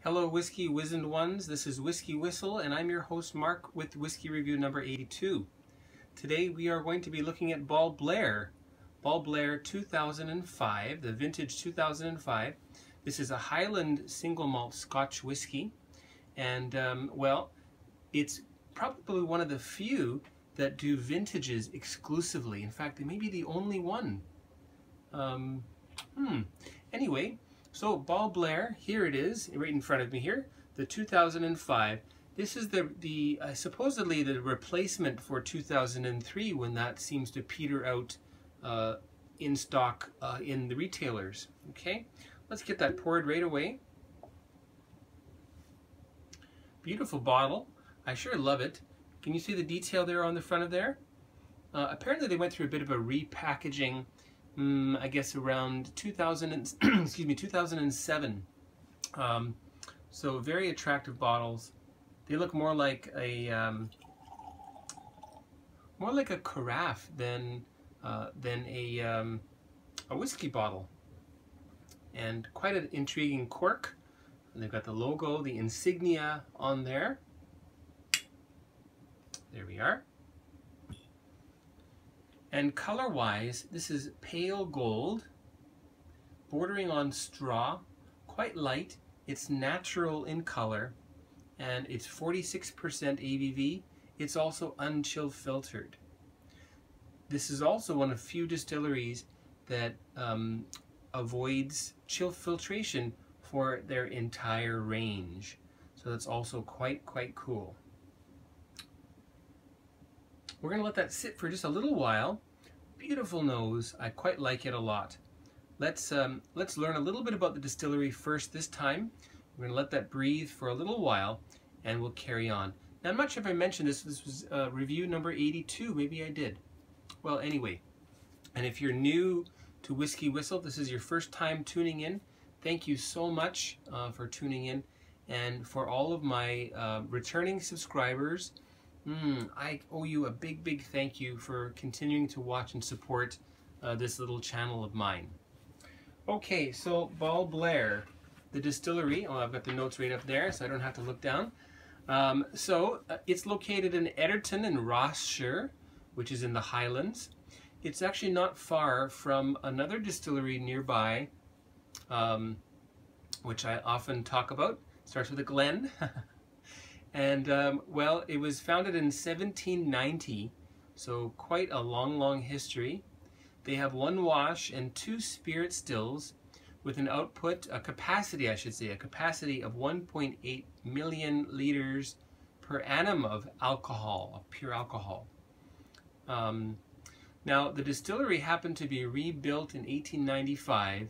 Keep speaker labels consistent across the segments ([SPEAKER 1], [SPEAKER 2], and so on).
[SPEAKER 1] Hello Whiskey Wizened Ones, this is Whiskey Whistle and I'm your host Mark with Whiskey Review number 82. Today we are going to be looking at Balblair 2005, the vintage 2005. This is a Highland single malt Scotch whiskey and well, it's probably one of the few that do vintages exclusively. In fact, they may be the only one. Anyway, so Balblair, here it is, right in front of me here, the 2005. This is the supposedly the replacement for 2003 when that seems to peter out in stock in the retailers. Okay, let's get that poured right away. Beautiful bottle. I sure love it. Can you see the detail there on the front of there? Apparently they went through a bit of a repackaging. I guess around 2007. So very attractive bottles. They look more like a carafe than a whiskey bottle. And quite an intriguing cork. And they've got the logo, the insignia on there. There we are. And color-wise, this is pale gold, bordering on straw, quite light. It's natural in color, and it's 46% ABV. It's also unchill filtered. This is also one of few distilleries that avoids chill filtration for their entire range. So that's also quite cool. We're going to let that sit for just a little while. Beautiful nose. I quite like it a lot. Let's learn a little bit about the distillery first this time. We're going to let that breathe for a little while and we'll carry on. Now I'm not sure if I mentioned this. This was review number 82. Maybe I did. Well, anyway. And if you're new to Whiskey Whistle, this is your first time tuning in, thank you so much for tuning in. And for all of my returning subscribers, I owe you a big thank you for continuing to watch and support this little channel of mine. Okay, so Balblair, the distillery. Oh, I've got the notes right up there, so I don't have to look down. It's located in Etterton in Rossshire, which is in the Highlands. It's actually not far from another distillery nearby, which I often talk about. It starts with a Glen. And well, it was founded in 1790, so quite a long history. They have one wash and 2 spirit stills with an output, a capacity of 1.8 million liters per annum of alcohol, of pure alcohol. Now, the distillery happened to be rebuilt in 1895,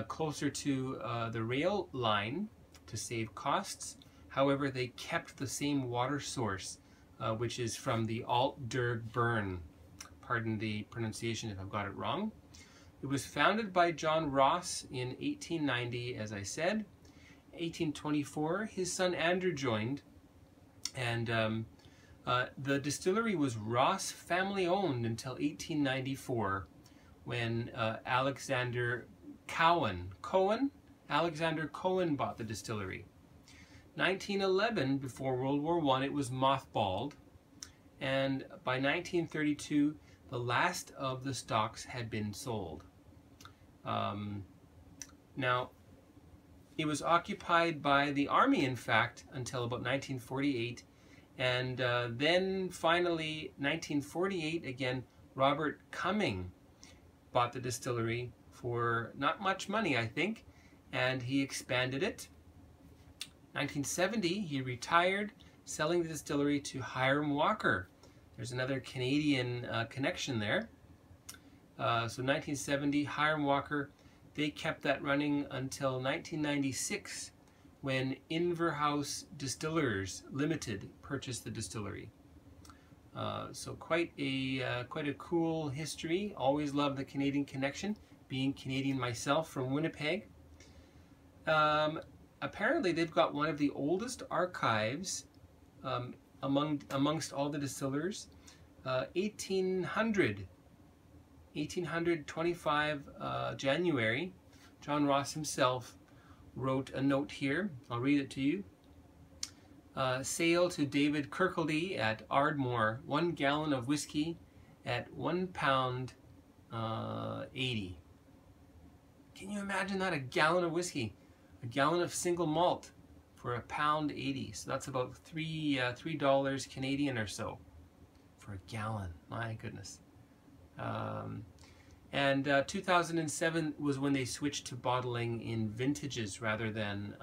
[SPEAKER 1] closer to the rail line to save costs. However, they kept the same water source, which is from the Alt Derg Burn. Pardon the pronunciation if I've got it wrong. It was founded by John Ross in 1890, as I said. 1824, his son Andrew joined, and the distillery was Ross family owned until 1894, when Alexander Cohen bought the distillery. 1911, before World War I, it was mothballed, and by 1932, the last of the stocks had been sold. Now, it was occupied by the Army, in fact, until about 1948, and then finally, 1948, again, Robert Cumming bought the distillery for not much money, I think, and he expanded it. 1970, he retired, selling the distillery to Hiram Walker. There's another Canadian connection there. So 1970, Hiram Walker, they kept that running until 1996, when Inverhouse Distillers Limited purchased the distillery. So quite a cool history. Always loved the Canadian connection, being Canadian myself from Winnipeg. Apparently they've got one of the oldest archives amongst all the distillers. 1825 January, John Ross himself wrote a note here. I'll read it to you. Sale to David Kirkcaldy at Ardmore, 1 gallon of whiskey at £1.80. Can you imagine that? A gallon of whiskey, a gallon of single malt for £1.80. So that's about $3 Canadian or so for a gallon. My goodness. And 2007 was when they switched to bottling in vintages rather than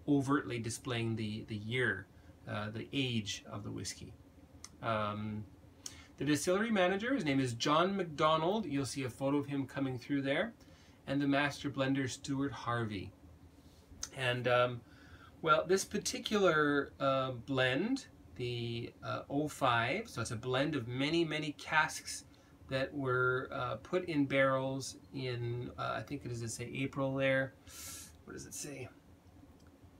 [SPEAKER 1] overtly displaying the year, the age of the whiskey. The distillery manager, his name is John McDonald. You'll see a photo of him coming through there. And the master blender, Stuart Harvey. And, well, this particular blend, the 05, so it's a blend of many, many casks that were put in barrels in, I think it does say April there. What does it say?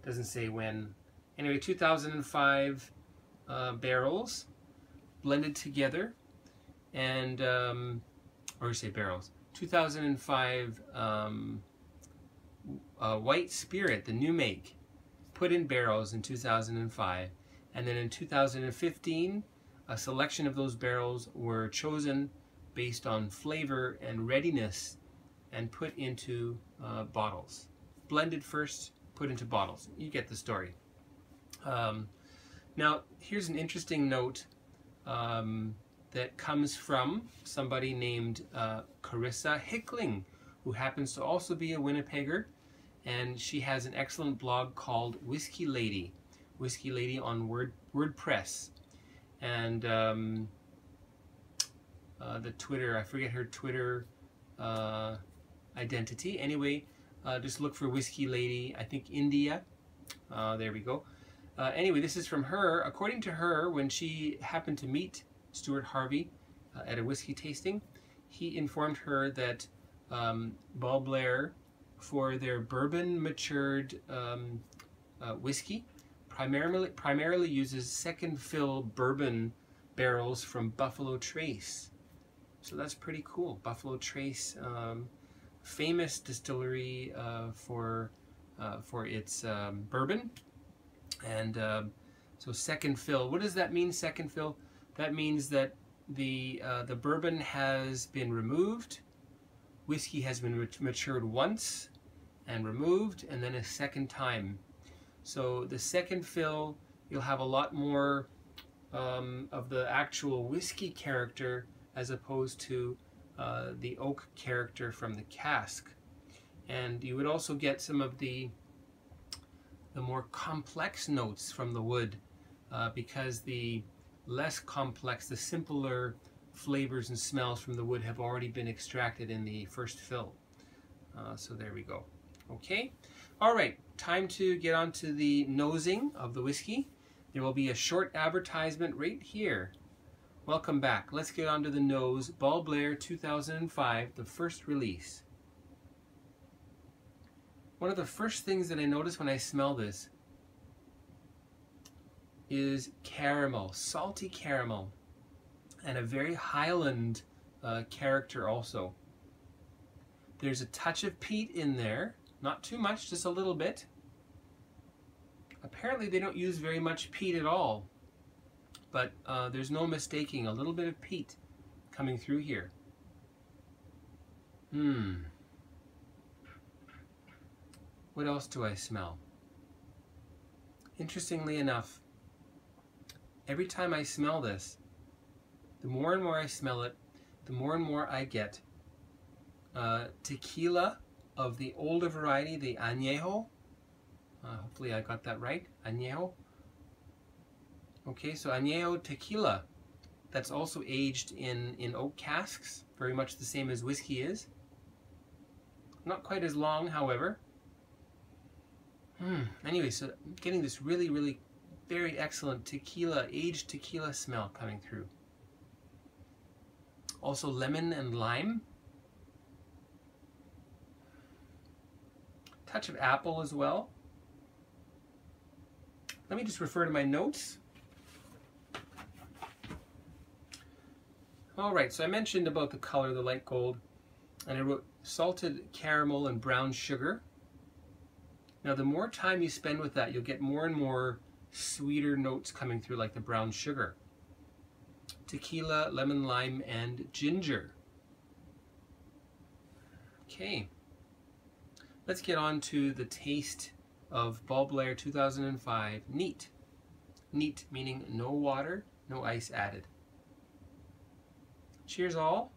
[SPEAKER 1] Doesn't say when. Anyway, 2005 barrels blended together, and or say barrels. 2005 white spirit, the new make, put in barrels in 2005, and then in 2015 a selection of those barrels were chosen based on flavor and readiness and put into bottles. Blended first, put into bottles. You get the story. Now here's an interesting note that comes from somebody named Carissa Hickling, who happens to also be a Winnipegger, and she has an excellent blog called Whiskey Lady on WordPress, and the Twitter, I forget her Twitter identity. Anyway, just look for Whiskey Lady, I think India. There we go. Anyway, this is from her. According to her, when she happened to meet Stuart Harvey at a whiskey tasting, he informed her that Balblair, for their bourbon matured whiskey, primarily uses second fill bourbon barrels from Buffalo Trace. So that's pretty cool. Buffalo Trace, famous distillery for its bourbon. And so second fill, what does that mean, second fill? That means that the bourbon has been removed, whiskey has been matured once and removed, and then a second time. So the second fill, you'll have a lot more of the actual whiskey character as opposed to the oak character from the cask. And you would also get some of the more complex notes from the wood, because the less complex, the simpler flavors and smells from the wood have already been extracted in the first fill. So there we go. Okay, all right, time to get on to the nosing of the whiskey. There will be a short advertisement right here. Welcome back. Let's get on to the nose. Balblair 2005, the first release. One of the first things that I notice when I smell this is caramel, salty caramel, and a very Highland character also. There's a touch of peat in there, not too much, just a little bit. Apparently they don't use very much peat at all, but there's no mistaking a little bit of peat coming through here. What else do I smell? Interestingly enough, every time I smell this, the more and more I smell it, the more and more I get tequila of the older variety, the añejo. Hopefully I got that right, añejo. Okay, so añejo tequila, that's also aged in oak casks, very much the same as whiskey is. Not quite as long, however. Anyway, so I'm getting this really, really very excellent tequila, aged tequila smell coming through. Also lemon and lime. Touch of apple as well. Let me just refer to my notes. All right, so I mentioned about the color, the light gold. And I wrote salted caramel and brown sugar. Now the more time you spend with that, you'll get more and more sweeter notes coming through, like the brown sugar. Tequila, lemon, lime, and ginger. Okay, let's get on to the taste of Balblair 2005 Neat. Neat meaning no water, no ice added. Cheers all.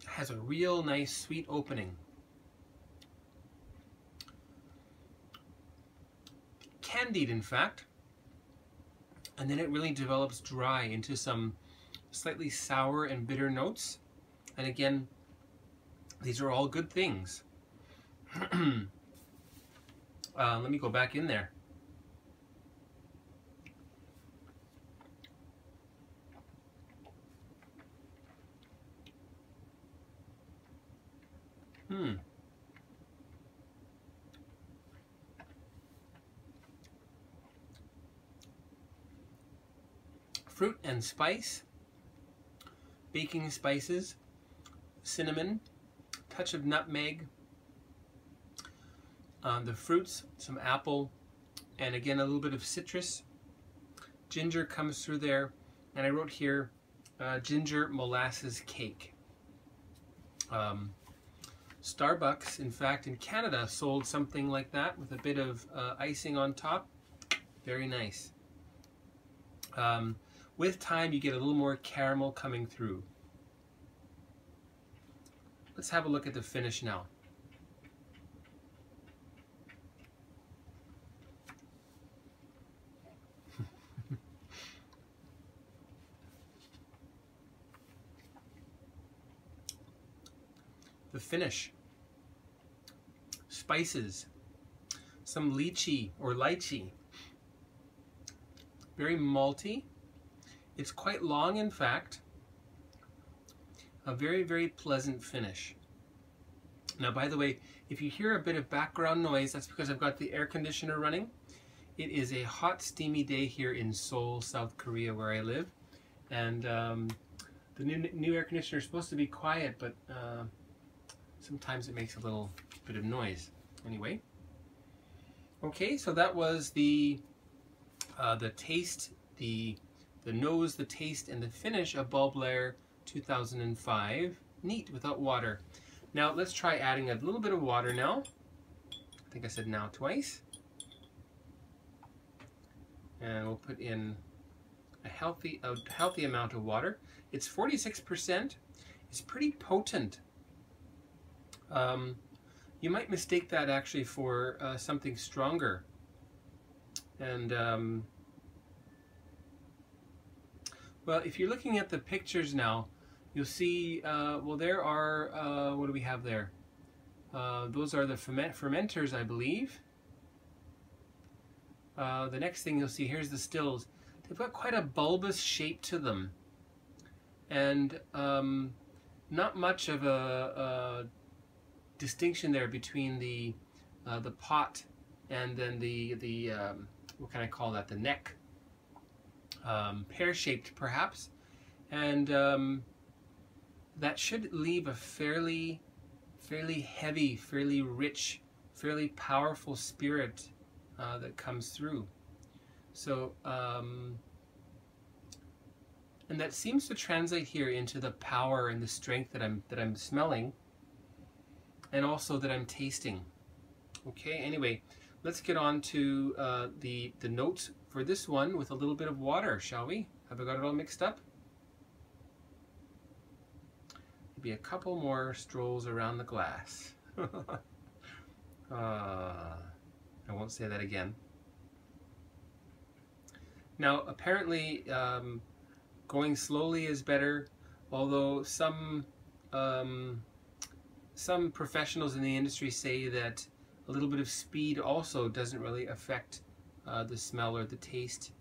[SPEAKER 1] Has a real nice sweet opening. Candied, in fact. And then it really develops dry into some slightly sour and bitter notes. And again, these are all good things. Let me go back in there. Fruit and spice, baking spices, cinnamon, touch of nutmeg, the fruits, some apple, and again a little bit of citrus. Ginger comes through there, and I wrote here ginger molasses cake. Starbucks, in fact, in Canada sold something like that with a bit of icing on top. Very nice. With time, you get a little more caramel coming through. Let's have a look at the finish now. The finish. Spices. Some lychee or lychee. Very malty. It's quite long, in fact. A very, very pleasant finish. Now, by the way, if you hear a bit of background noise, that's because I've got the air conditioner running. It is a hot, steamy day here in Seoul, South Korea, where I live. And the new air conditioner is supposed to be quiet, but sometimes it makes a little bit of noise. Anyway. Okay, so that was the taste, the nose, the taste, and the finish of Balblair 2005 Neat without water. Now let's try adding a little bit of water now. I think I said now twice. And we'll put in a healthy amount of water. It's 46%. It's pretty potent. You might mistake that actually for something stronger. And well, if you're looking at the pictures now, you'll see, well, there are, what do we have there? Those are the fermenters, I believe. The next thing you'll see, here's the stills. They've got quite a bulbous shape to them. And not much of a distinction there between the pot and then the what can I call that? The neck. Pear-shaped, perhaps, and that should leave a fairly heavy, fairly rich, fairly powerful spirit that comes through. So, and that seems to translate here into the power and the strength that I'm smelling, and also that I'm tasting. Okay. Anyway, let's get on to the notes for this one with a little bit of water, shall we? Have I got it all mixed up? Maybe a couple more strolls around the glass. I won't say that again. Now, apparently, going slowly is better, although some professionals in the industry say that a little bit of speed also doesn't really affect the smell or the taste.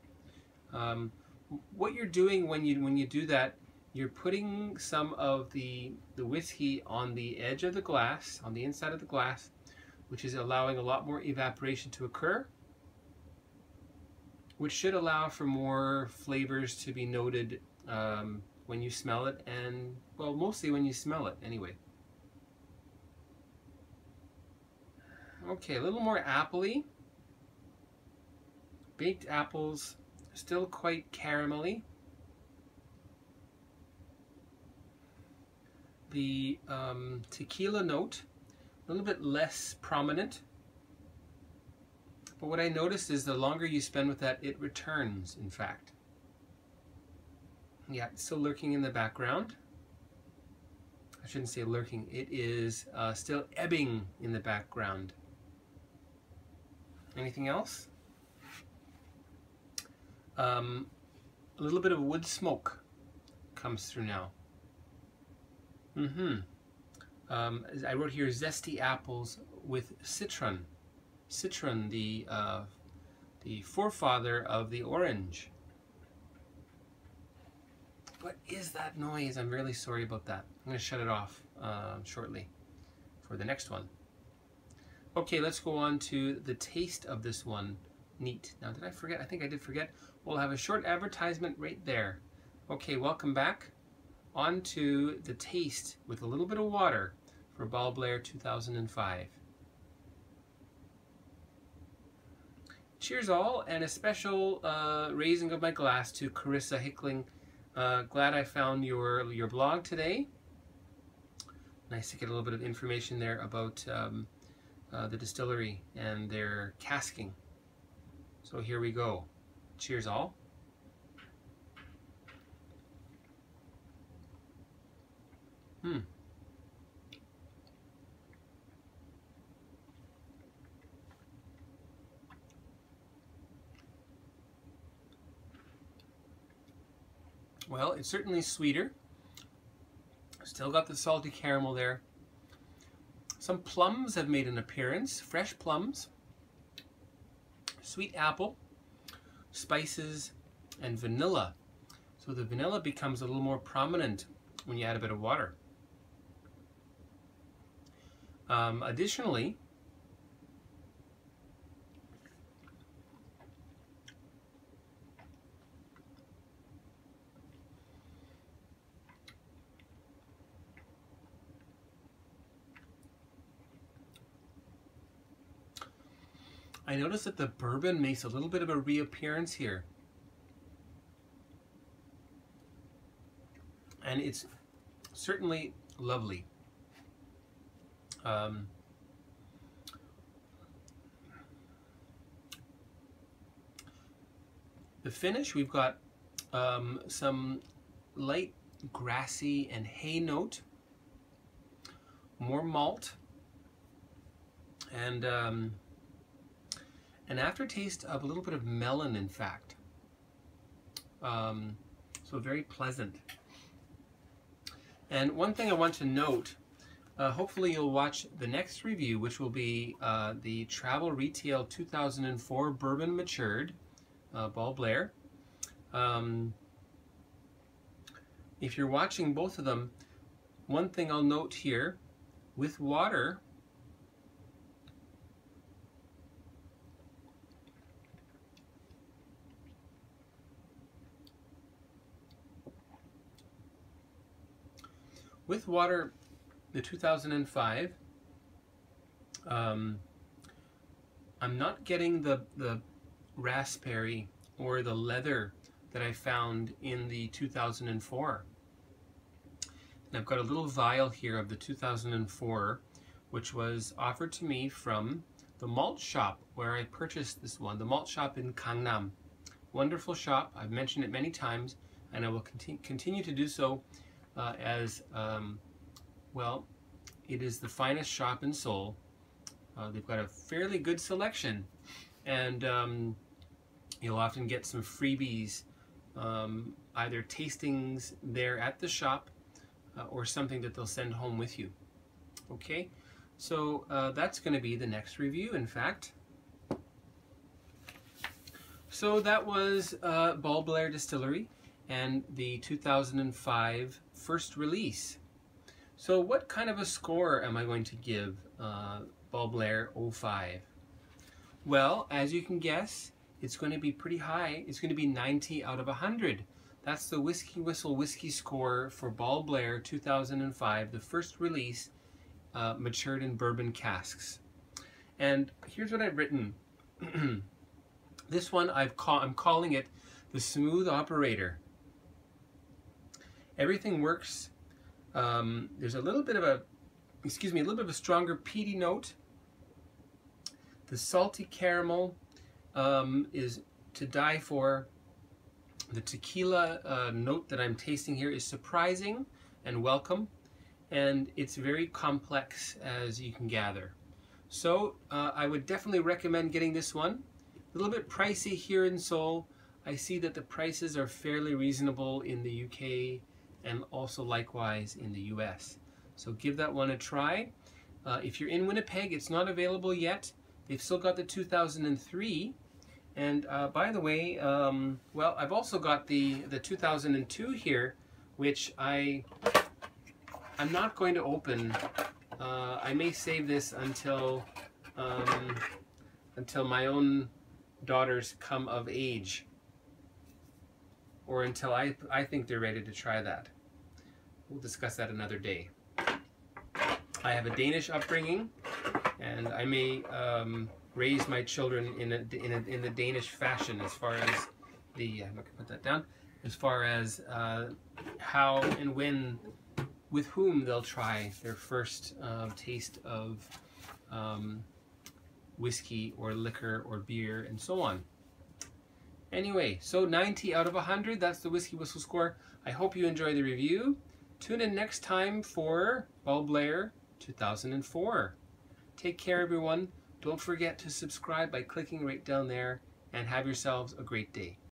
[SPEAKER 1] What you're doing when you do that you're putting some of the whiskey on the edge of the glass, on the inside of the glass, which is allowing a lot more evaporation to occur, which should allow for more flavors to be noted when you smell it, and well, mostly when you smell it anyway. Okay, a little more appley. Baked apples, still quite caramelly. The tequila note, a little bit less prominent. But what I noticed is the longer you spend with that, it returns, in fact. Yeah, it's still lurking in the background. I shouldn't say lurking, it is still ebbing in the background. Anything else? A little bit of wood smoke comes through now. I wrote here zesty apples with citron. Citron, the forefather of the orange. What is that noise? I'm really sorry about that. I'm going to shut it off shortly for the next one. Okay, let's go on to the taste of this one. Neat. Now, did I forget? I think I did forget. We'll have a short advertisement right there. Okay, welcome back. On to the taste with a little bit of water for Balblair 2005. Cheers all, and a special raising of my glass to Carissa Hickling. Glad I found your blog today. Nice to get a little bit of information there about the distillery and their casking. So here we go. Cheers all. Well, it's certainly sweeter. Still got the salty caramel there. Some plums have made an appearance, fresh plums, sweet apple, spices, and vanilla. So the vanilla becomes a little more prominent when you add a bit of water. Additionally, I noticed that the bourbon makes a little bit of a reappearance here. And it's certainly lovely. The finish, we've got some light grassy and hay note, more malt, and an aftertaste of a little bit of melon, in fact. So very pleasant. And one thing I want to note, hopefully you'll watch the next review, which will be the Travel Retail 2004 Bourbon Matured, Balblair. If you're watching both of them, one thing I'll note here, with water, the 2005, I'm not getting the raspberry or the leather that I found in the 2004. And I've got a little vial here of the 2004, which was offered to me from the malt shop where I purchased this one, the malt shop in Gangnam. Wonderful shop. I've mentioned it many times, and I will continue to do so. Well, it is the finest shop in Seoul. They've got a fairly good selection, and you'll often get some freebies, either tastings there at the shop or something that they'll send home with you. Okay, so that's going to be the next review, in fact. So that was Balblair Distillery, and the 2005 first release. So what kind of a score am I going to give Balblair 05? Well, as you can guess, it's going to be pretty high. It's going to be 90 out of 100. That's the WhiskyWhistle whiskey score for Balblair 2005, the first release, matured in bourbon casks. And here's what I've written. This one I'm calling it the Smooth Operator. Everything works. There's a little bit of a, a little bit of a stronger peaty note. The salty caramel is to die for. The tequila note that I'm tasting here is surprising and welcome, and it's very complex, as you can gather. So I would definitely recommend getting this one. A little bit pricey here in Seoul. I see that the prices are fairly reasonable in the UK and also likewise in the US. So give that one a try. If you're in Winnipeg, it's not available yet. They've still got the 2003. And by the way, well, I've also got the 2002 here, which I'm not going to open. I may save this until my own daughters come of age, or until I think they're ready to try that. We'll discuss that another day. I have a Danish upbringing, and I may raise my children in the Danish fashion, as far as the I'm not gonna put that down, as far as how and when, with whom they'll try their first taste of whiskey or liquor or beer and so on. Anyway, so 90 out of 100, that's the WhiskyWhistle score. I hope you enjoy the review. Tune in next time for Balblair 2004. Take care, everyone. Don't forget to subscribe by clicking right down there, and have yourselves a great day.